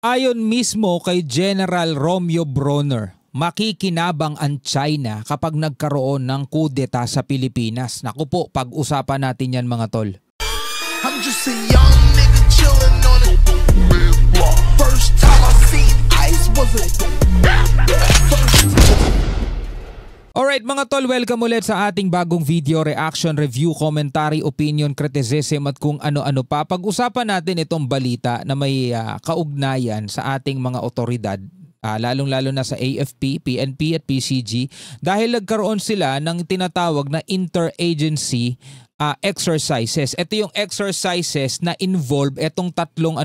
Ayon mismo kay General Romeo Bronner, makikinabang ang China kapag nagkaroon ng kudeta sa Pilipinas. Naku po, pag-usapan natin yan mga tol. I'm just a young nigga chillin' on it. First time I seen ice was a Alright mga tol, welcome ulit sa ating bagong video, reaction, review, commentary, opinion, criticism at kung ano-ano pa. Pag-usapan natin itong balita na may kaugnayan sa ating mga otoridad, lalong-lalo na sa AFP, PNP at PCG dahil nagkaroon sila ng tinatawag na interagency exercises. Ito yung exercises na involve itong tatlong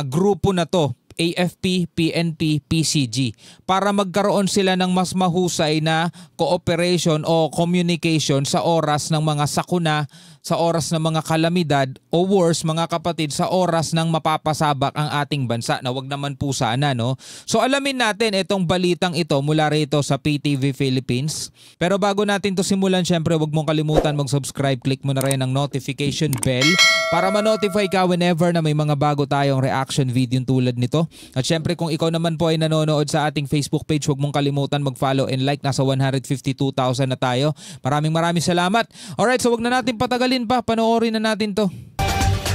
grupo na to. AFP, PNP, PCG para magkaroon sila ng mas mahusay na cooperation o communication sa oras ng mga sakuna, sa oras ng mga kalamidad o worse mga kapatid sa oras ng mapapasabak ang ating bansa na wag naman po sana no. So alamin natin itong balitang ito mula rito sa PTV Philippines. Pero bago natin to simulan, syempre wag mong kalimutan mag-subscribe, click mo na rin ang notification bell para ma-notify ka whenever na may mga bago tayong reaction video tulad nito. At syempre kung ikaw naman po ay nanonood sa ating Facebook page, huwag mong kalimutan mag-follow and like. Nasa 152,000 na tayo. Maraming salamat. Alright, so wag na natin patagalin pa. Panoorin na natin to.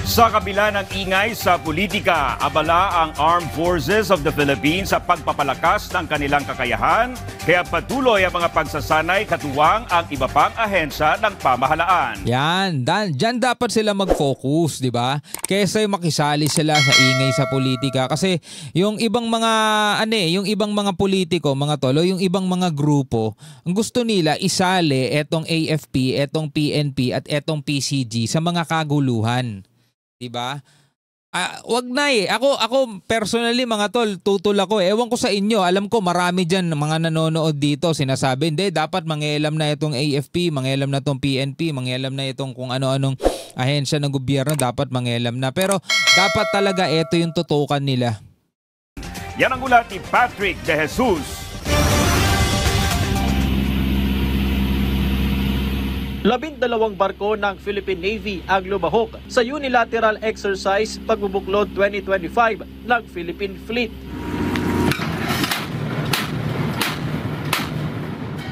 Sa kabila ng ingay sa politika, abala ang Armed Forces of the Philippines sa pagpapalakas ng kanilang kakayahan, kaya patuloy ang mga pagsasanay katuwang ang iba pang ahensya ng pamahalaan. Yan, dyan dapat sila mag-focus, di ba? Kaysa yung makisali sila sa ingay sa politika. Kasi yung ibang mga politiko, mga tolo, yung ibang mga grupo, ang gusto nila isali etong AFP, etong PNP at etong PCG sa mga kaguluhan. Diba? Wag na eh. Ako personally mga tol, tutol ako eh. Ewan ko sa inyo, alam ko marami dyan mga nanonood dito sinasabi, hindi, dapat mangyalam na itong AFP, mangyalam na itong PNP, mangyalam na itong kung ano-anong ahensya ng gobyerno, dapat mangyalam na. Pero dapat talaga ito yung tutukan nila. Yan ang ulat ni Patrick De Jesus. 12 barko ng Philippine Navy ang lumahok sa unilateral exercise Pagbubuklod 2025 ng Philippine Fleet.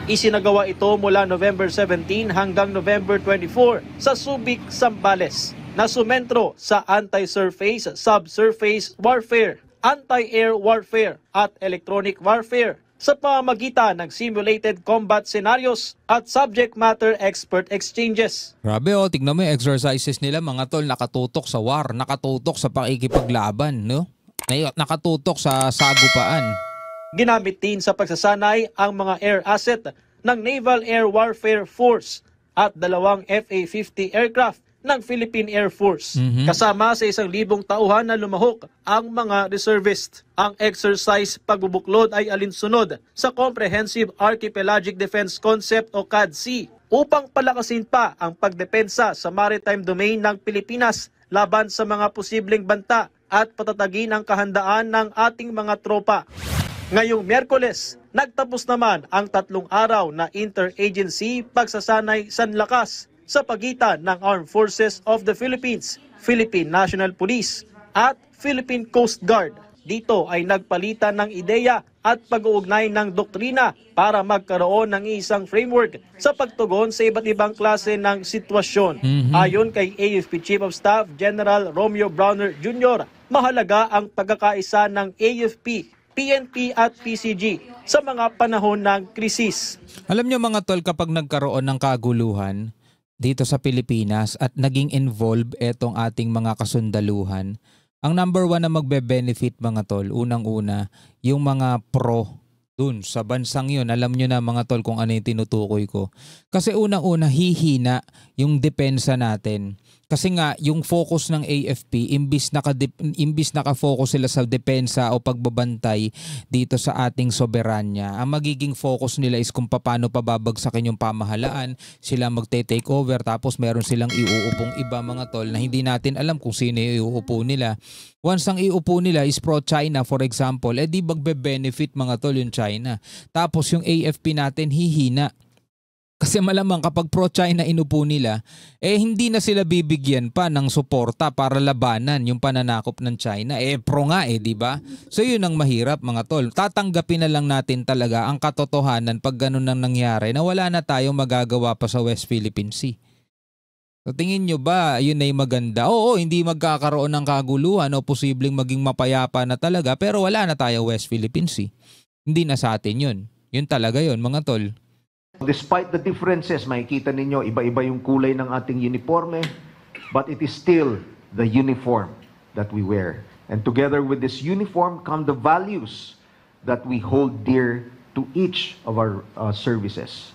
Isinagawa ito mula November 17 hanggang November 24 sa Subic, Zambales, na sumentro sa anti-surface, subsurface warfare, anti-air warfare at electronic warfare sa pamamagitan ng simulated combat scenarios at subject matter expert exchanges. Grabe tignan mo yung exercises nila mga tol, nakatutok sa war, nakatutok sa pakikipaglaban, no? Nakatutok sa sagupaan. Ginamit din sa pagsasanay ang mga air asset ng Naval Air Warfare Force at 2 FA-50 aircraft ng Philippine Air Force. Kasama sa 1,000 tauhan na lumahok ang mga reservist. Ang exercise Pagbubuklod ay alinsunod sa Comprehensive Archipelagic Defense Concept o CADC upang palakasin pa ang pagdepensa sa maritime domain ng Pilipinas laban sa mga posibleng banta at patatagin ang kahandaan ng ating mga tropa. Ngayong Miyerkules, nagtapos naman ang 3 araw na interagency pagsasanay sanlakas sa pagitan ng Armed Forces of the Philippines, Philippine National Police at Philippine Coast Guard. Dito ay nagpalitan ng ideya at pag-uugnay ng doktrina para magkaroon ng isang framework sa pagtugon sa iba't ibang klase ng sitwasyon. Ayon kay AFP Chief of Staff General Romeo Bronner Jr., mahalaga ang pagkakaisa ng AFP, PNP at PCG sa mga panahon ng krisis. Alam nyo mga tol, kapag nagkaroon ng kaguluhan dito sa Pilipinas at naging involved etong ating mga kasundaluhan, ang number 1 na magbe-benefit mga tol, unang-una, yung mga pro dun sa bansang yun. Alam nyo na mga tol kung ano yung tinutukoy ko. Kasi unang-una, hihina yung depensa natin. Kasi nga, yung focus ng AFP, imbis naka-focus sila sa depensa o pagbabantay dito sa ating soberanya, ang magiging focus nila is kung paano pababagsakin yung pamahalaan, sila magte-take over, tapos meron silang iuupong iba mga tol na hindi natin alam kung sino yung iuupo nila. Once ang iupo nila is pro-China for example, di magbe-benefit mga tol yung China. Tapos yung AFP natin hihina. Kasi malamang kapag pro-China inupo nila, hindi na sila bibigyan pa ng suporta para labanan yung pananakop ng China. Pro nga di ba? So yun ang mahirap mga tol. Tatanggapin na lang natin talaga ang katotohanan pag ganun nang nangyari na wala na tayong magagawa pa sa West Philippine Sea. So tingin nyo ba yun ay maganda? Oo, hindi magkakaroon ng kaguluhan o posibleng maging mapayapa na talaga pero wala na tayo West Philippine Sea. Hindi na sa atin yun. Yun talaga yun mga tol. Despite the differences, makikita ninyo, iba-iba yung kulay ng ating uniforme, but it is still the uniform that we wear. And together with this uniform come the values that we hold dear to each of our services.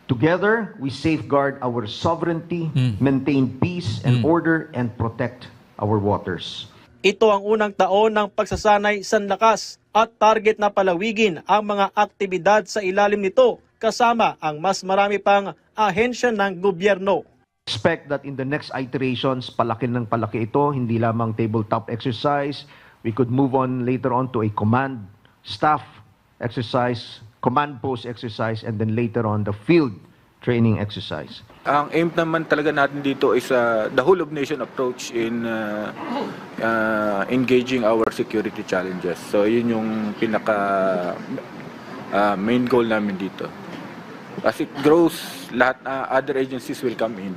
Together, we safeguard our sovereignty, maintain peace and order, and protect our waters. Ito ang unang taon ng pagsasanay sa lakas at target na palawigin ang mga aktibidad sa ilalim nito kasama ang mas marami pang ahensya ng gobyerno. Expect that in the next iterations, palaki ng palaki ito, hindi lamang tabletop exercise. We could move on later on to a command staff exercise, command post exercise, and then later on the field training exercise. Ang aim naman talaga natin dito is the whole of nation approach in engaging our security challenges. So yun yung pinaka main goal namin dito. As it grows, lahat other agencies will come in.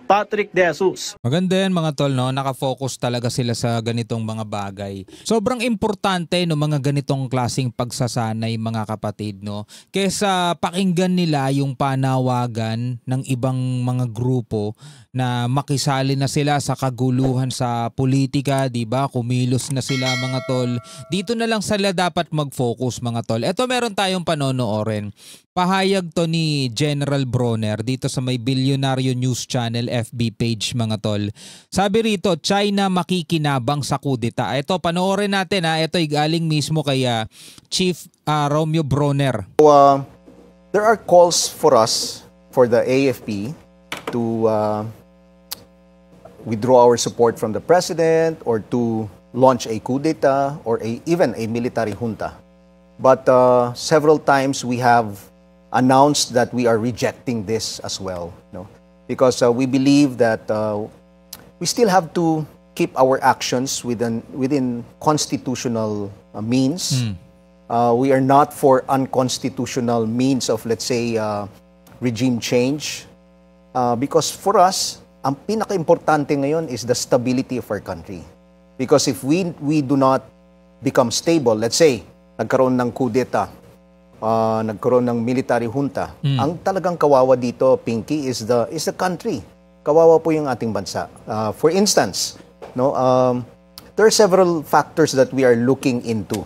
Patrick De Jesus. Maganda yan mga tol, no? Nakafocus talaga sila sa ganitong mga bagay. Sobrang importante no mga ganitong klaseng pagsasanay mga kapatid, no? Kesa pakinggan nila yung panawagan ng ibang mga grupo na makisali na sila sa kaguluhan sa politika, di ba? Kumilos na sila mga tol. Dito na lang sila dapat mag-focus mga tol. Ito meron tayong panonoorin. Pahayag to ni General Bronner dito sa may Bilyonaryo News Channel FB page mga tol. Sabi rito, China makikinabang sa kudeta. Ito, panoorin natin ha. Ito ay galing mismo kay Chief Romeo Bronner. So, there are calls for us, for the AFP, to withdraw our support from the president or to launch a coup d'etat or even a military junta. But several times we have announced that we are rejecting this as well, no? Because we believe that we still have to keep our actions within constitutional means. We are not for unconstitutional means of, let's say, regime change. Because for us, ang pinaka-importante ngayon is the stability of our country. Because if we do not become stable, let's say, nagkaroon ng coup d'etat, nagkaroon ng military junta, ang talagang kawawa dito, Pinky, is the country. Kawawa po yung ating bansa. For instance, no, there are several factors that we are looking into.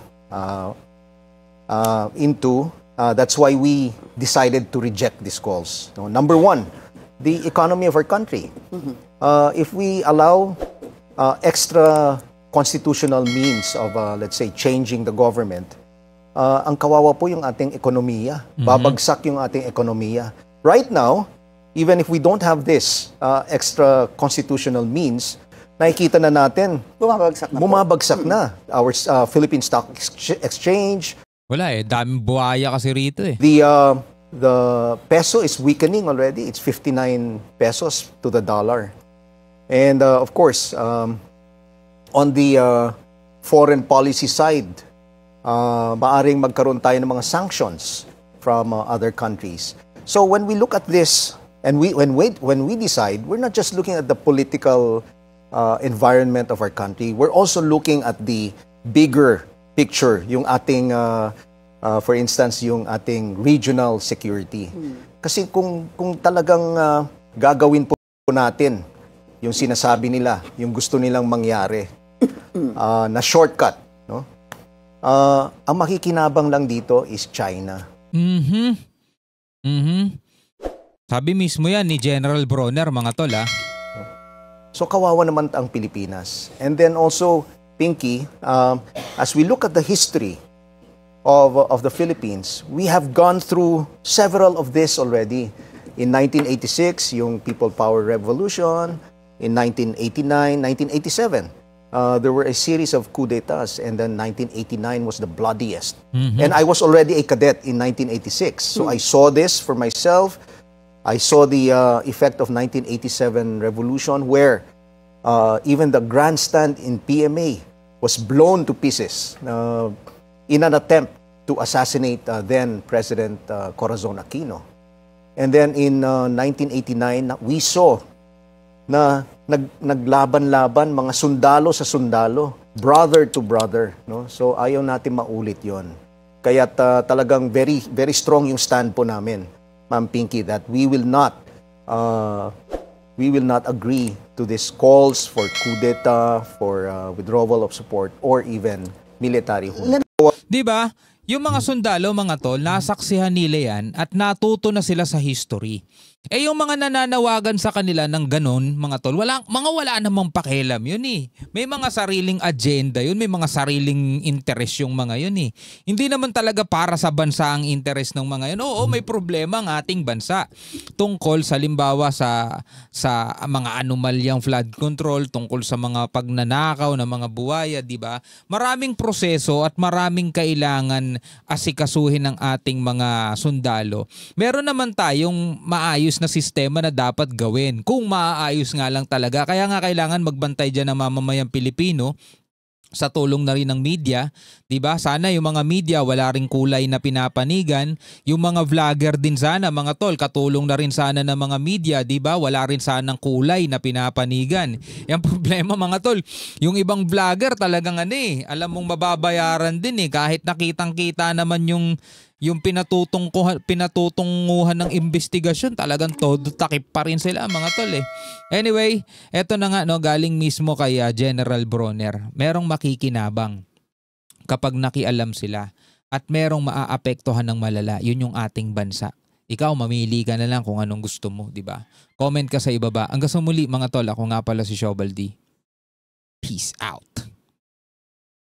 That's why we decided to reject these calls. No, number one, the economy of our country. If we allow extra constitutional means of, let's say, changing the government, ang kawawa po yung ating ekonomiya. Babagsak yung ating ekonomiya. Right now, even if we don't have this extra constitutional means, nakikita na natin, bumabagsak na. Our Philippine Stock Exchange. Wala daming buhaya kasi rito eh. The peso is weakening already. It's 59 pesos to the dollar. And of course, on the foreign policy side, maaring magkaroon tayo ng mga sanctions from other countries. So when we look at this, and when we decide, we're not just looking at the political environment of our country. We're also looking at the bigger picture, yung ating, for instance, yung ating regional security. Kasi kung talagang gagawin po natin yung sinasabi nila, yung gusto nilang mangyari, na shortcut, no? Ang makikinabang lang dito is China. Sabi mismo yan ni General Bronner, mga tol So kawawa naman ang Pilipinas. And then also, Pinky, as we look at the history of the Philippines, we have gone through several of this already. In 1986, yung People Power Revolution. In 1989, 1987, there were a series of coup d'etats, and then 1989 was the bloodiest. And I was already a cadet in 1986, so I saw this for myself. I saw the effect of 1987 revolution, where even the grandstand in PMA was blown to pieces in an attempt to assassinate then President Corazon Aquino. And then in 1989, we saw na naglaban-laban mga sundalo sa sundalo, brother to brother, no? So ayaw natin maulit 'yon. Kaya talagang very very strong yung stand po namin, Ma'am Pinky, that we will not agree to these calls for coup d'etat, for withdrawal of support, or even military junta. 'Di ba? Yung mga sundalo, mga tol, nasaksihan nila yan at natuto na sila sa history. Eh yung mga nananawagan sa kanila ng ganon, mga tol, wala namang pakialam yun eh. May mga sariling agenda yun, may mga sariling interest yung mga yun eh. Hindi naman talaga para sa bansa ang interest ng mga yun. Oo, may problema ang ating bansa. Tungkol sa limbawa sa mga anomalyang flood control, tungkol sa mga pagnanakaw ng mga buwaya, di ba? Maraming proseso at maraming kailangan asikasuhin ng ating mga sundalo. Meron naman tayong maayos na sistema na dapat gawin kung maaayos nga lang talaga. Kaya nga kailangan magbantay dyan ng mamamayang Pilipino sa tulong na rin ng media, 'di ba? Sana yung mga media wala ring kulay na pinapanigan, yung mga vlogger din sana, mga tol, katulong na rin sana ng mga media, 'di ba? Wala rin sanang kulay na pinapanigan. Yung problema, mga tol, yung ibang vlogger talagang alam mong mababayaran din kahit nakitang-kita naman yung pinatutunguhan ng investigasyon, talagang todo takip pa rin sila, mga tol Anyway, eto na nga galing mismo kay General Bronner. Merong makikinabang kapag nakialam sila at merong maaapektuhan ng malala. Yun yung ating bansa. Ikaw, mamili ka na lang kung anong gusto mo, di ba? Comment ka sa ibaba. Hanggang sa muli, mga tol, ako nga pala si Shobaldi. Peace out.